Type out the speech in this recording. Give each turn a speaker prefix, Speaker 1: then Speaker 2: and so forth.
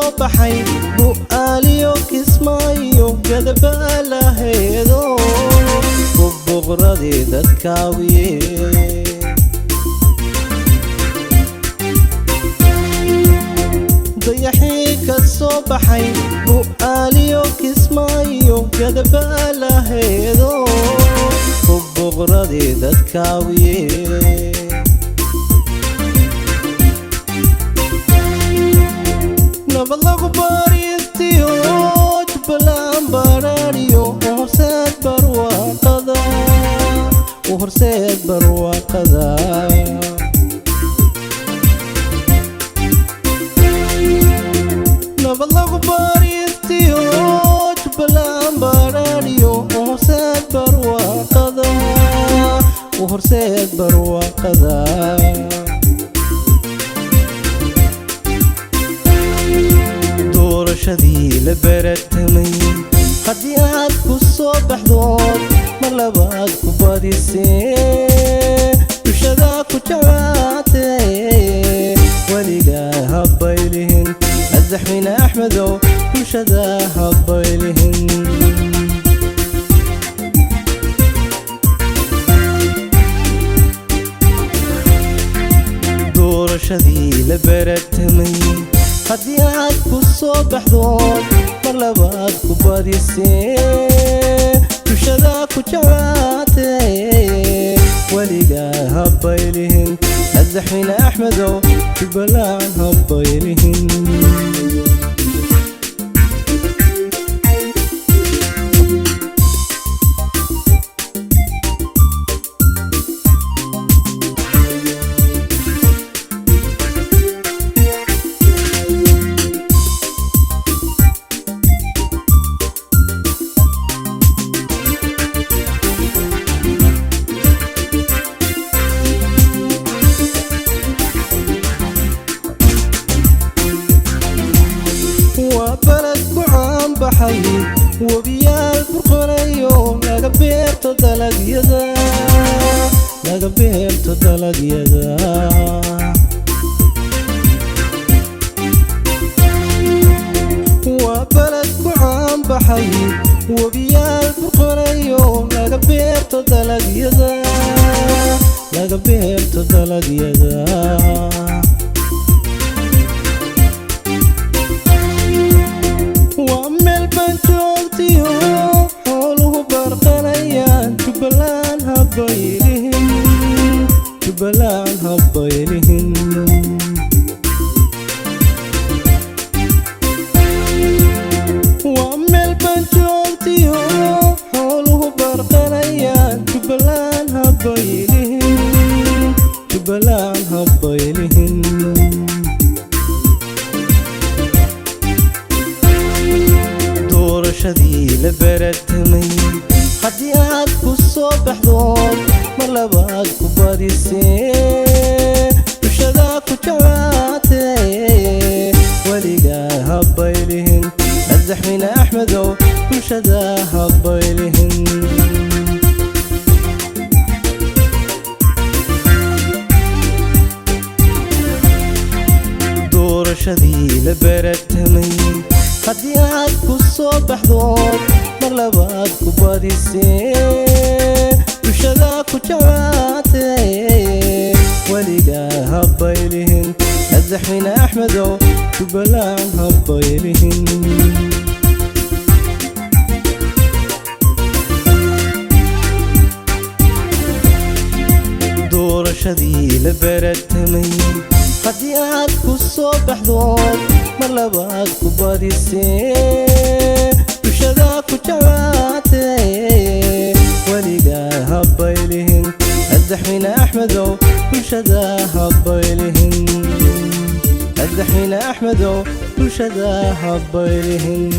Speaker 1: soo baxay bu'aaliyo kismaayo gadaba laheedo boqoradii dadkaawiye dayaxii ka soo baxay bu'aaliyo kismaayo gadaba laheedo boqoradii dadkaawiye nabad lagu baariistiyo jubbaland baraariyo horseed barwaaqada nabad lagu baariistiyo jubbaland baraariyo horseed barwaaqada doorashadii la baratamay haddii aad ku soo baxdood mar labaad ku badisee bulshada ku jawaatee weligaa habbaylihin madaxweyne axmedow bulshada habbaylihin doorashadii la baratamay haddii aad ku soo baxdood mar labaad ku badisee bulshada ku jawaatee weligaa habbaylihin madaxweyne axmedow jubbaland habbaylihin وبلد كعان بحي وبيال برقنيو laga beerto dalagyada وبلد كعان بحي وبيال برقنيو laga beerto dalagyada jubbaland habbaylihin waa meel baan joogtiyo xooluhu barqanayaan jubbaland habbaylihin doorashadii la baratamay haddii aad ku soo baxdood mar labaad ku badisee bulshada ku jawaatee weligaa habbaylihin madaxweyne axmedow bulshada habbaylihin doorashadii la baratamay haddii aad ku soo baxdood mar labaad ku badisee bulshada ku jawaatee weligaa habbaylihin madaxweyne axmedow jubbaland habbaylihin doorashadii la baratamay haddii aad ku soo baxdood mar labaad ku badisee bulshada ku jawaatee weligaa habbaylihin madaxweyne axmedow bulshada habbaylihin madaxweyne axmedow bulshada habbaylihin